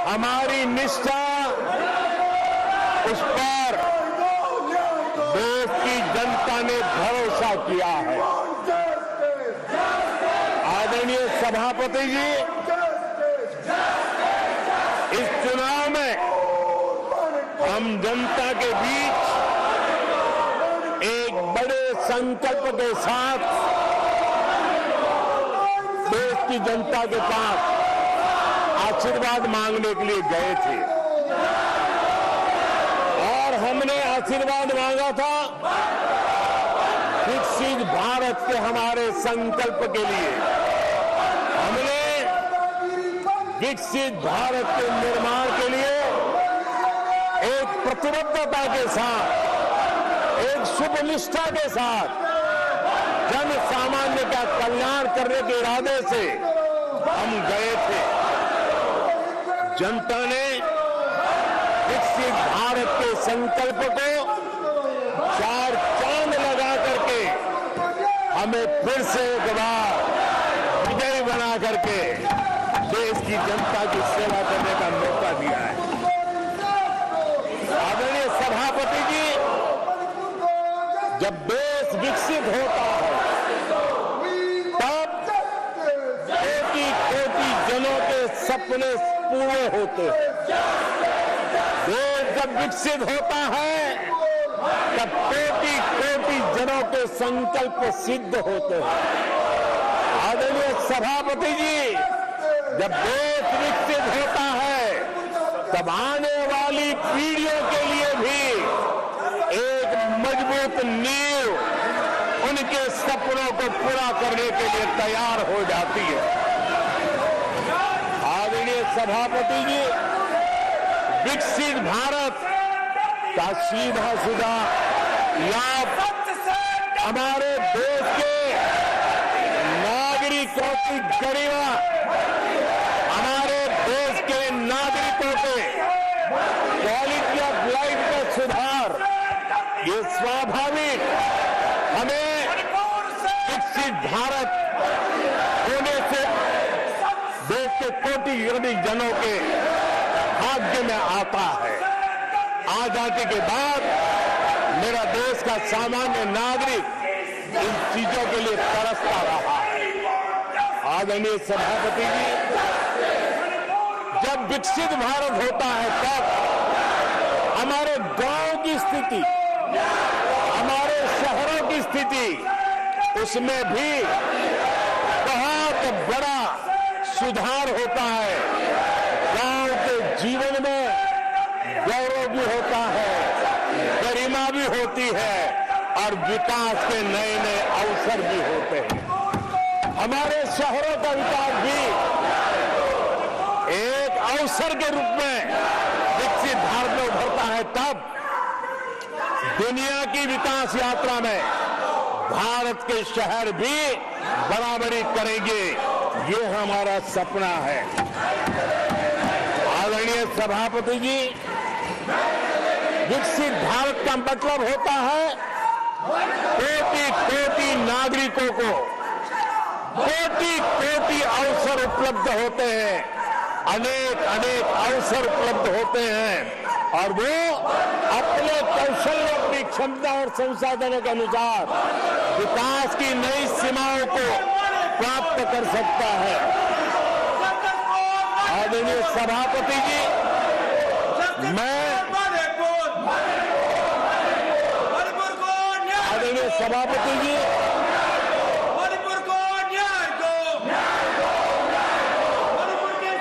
हमारी निष्ठा उस पर देश की जनता ने भरोसा किया है। आदरणीय सभापति जी, इस चुनाव में हम जनता के बीच एक बड़े संकल्प के साथ देश की जनता के पास आशीर्वाद मांगने के लिए गए थे और हमने आशीर्वाद मांगा था विकसित भारत के हमारे संकल्प के लिए। हमने विकसित भारत के निर्माण के लिए एक प्रतिबद्धता के साथ, एक शुभ निष्ठा के साथ जन सामान्य का कल्याण करने के इरादे से हम गए थे। जनता ने विकसित भारत के संकल्प को 4 चांद लगा करके हमें फिर से एक बार विजयी बना करके देश की जनता की सेवा करने का मौका दिया है। आदरणीय सभापति जी, जब देश विकसित होता है तब कोटि-कोटि जनों के सपने पूरे होते हैं। देश जब विकसित होता है तब कोटि-कोटि जनों के संकल्प सिद्ध होते हैं। आदरणीय सभापति जी, जब देश विकसित होता है तब आने वाली पीढ़ियों के लिए भी एक मजबूत नींव उनके सपनों को पूरा करने के लिए तैयार हो जाती है। आदरणीय सभापति जी, विकसित भारत का सीधा सीधा लाभ हमारे देश के नागरिकों की गरिमा, हमारे देश के नागरिकों के क्वालिटी ऑफ लाइफ का सुधार, ये स्वाभाविक हमें विकसित भारत होने से देश के कोटि-कोटि जनों के भाग्य में आता है। आजादी के बाद मेरा देश का सामान्य नागरिक इन चीजों के लिए तरसता रहा है। आदरणीय सभापति जी, जब विकसित भारत होता है तब हमारे गांव की स्थिति, हमारे शहरों की स्थिति, उसमें भी बहुत बड़ा सुधार होता है। गांव के जीवन में गौरव भी होता है, गरिमा भी होती है और विकास के नए नए अवसर भी होते हैं। हमारे शहरों का विकास भी एक अवसर के रूप में विकसित भारत में उभरता है। तब दुनिया की विकास यात्रा में भारत के शहर भी बराबरी करेंगे, ये हमारा सपना है। आदरणीय सभापति जी, विकसित भारत का मतलब होता है कोटि-कोटि नागरिकों को कोटि-कोटि अवसर उपलब्ध होते हैं, अनेक अनेक अवसर उपलब्ध होते हैं और वो अपने कौशल, अपनी क्षमता और संसाधनों के अनुसार विकास की नई सीमाओं को प्राप्त कर सकता है। आदरणीय सभापति जी, आदरणीय सभापति जी,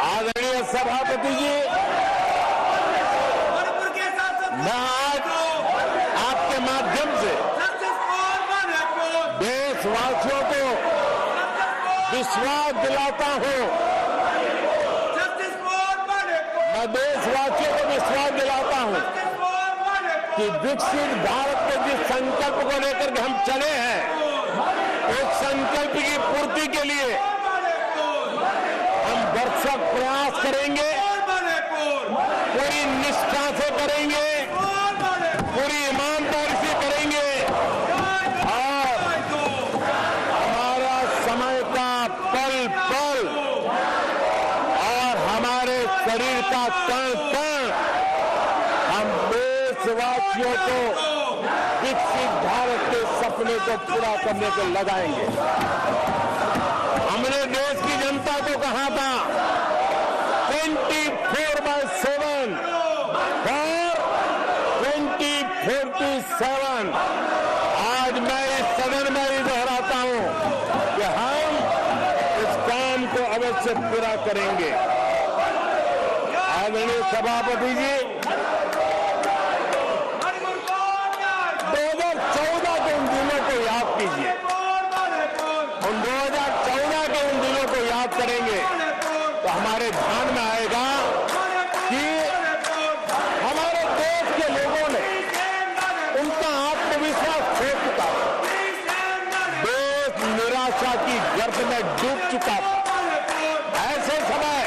आदरणीय सभापति जी, मैं आज आपके माध्यम से देशवासियों को विश्वास दिलाता हूं, मैं देशवासियों को विश्वास दिलाता हूं कि विकसित भारत के जिस संकल्प को लेकर के हम चले हैं, उस संकल्प की पूर्ति के लिए हम भरसक प्रयास करेंगे, पूरी निष्ठा से करेंगे, पूरी ईमानदारी से करेंगे और हमारा समय का पल पल और हमारे शरीर का कण कण हम देशवासियों को विकसित भारत के सपने को पूरा करने को लगाएंगे। हमने देश की जनता को कहा था 24/7 और 2047। आज मैं इस सदन में ही दोहराता हूं कि हम इस काम को अवश्य पूरा करेंगे। आदरणीय सभापति जी, 2014 के उन दिनों को याद कीजिए। उन 2014 के उन दिनों को याद करेंगे तो हमारे ध्यान में आएगा कि हमारे देश के लोगों ने उनका आत्मविश्वास खो चुका था। देश निराशा की गर्त में डूब चुका था। ऐसे समय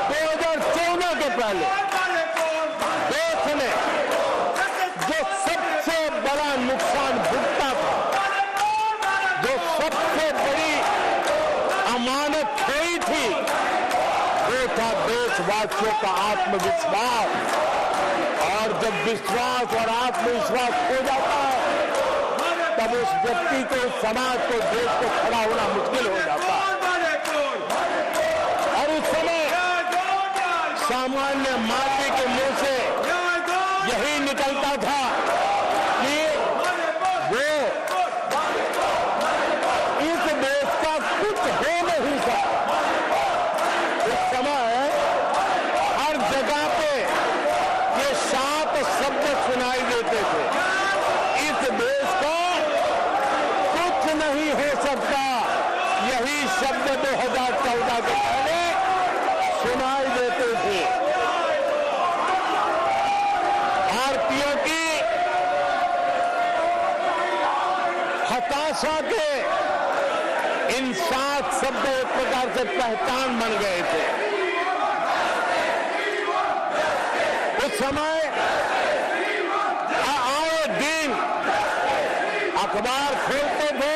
2014 के पहले देश ने जो सबसे बड़ा नुकसान भुगता था, जो सबसे बड़ी अमानत खोई थी, वो था देशवासियों का आत्मविश्वास। और जब विश्वास और आत्मविश्वास खो जाता है तब उस व्यक्ति को, उस समाज को, देश को खड़ा होना मुश्किल हो जाता है। और उस समय सामान्य मानवी के मुंह से यही निकलता था कि वो इस देश का कुछ हो नहीं सकता। उस समय हर जगह पे ये 7 शब्द सुनाई देते थे, इस देश का कुछ नहीं हो सकता। यही शब्द 2014 के पहले सुनाई देते थे। भारतीयों की हताशा के इन 7 शब्द एक प्रकार से पहचान बन गए थे। उस समय आए दिन अखबार खोलते थे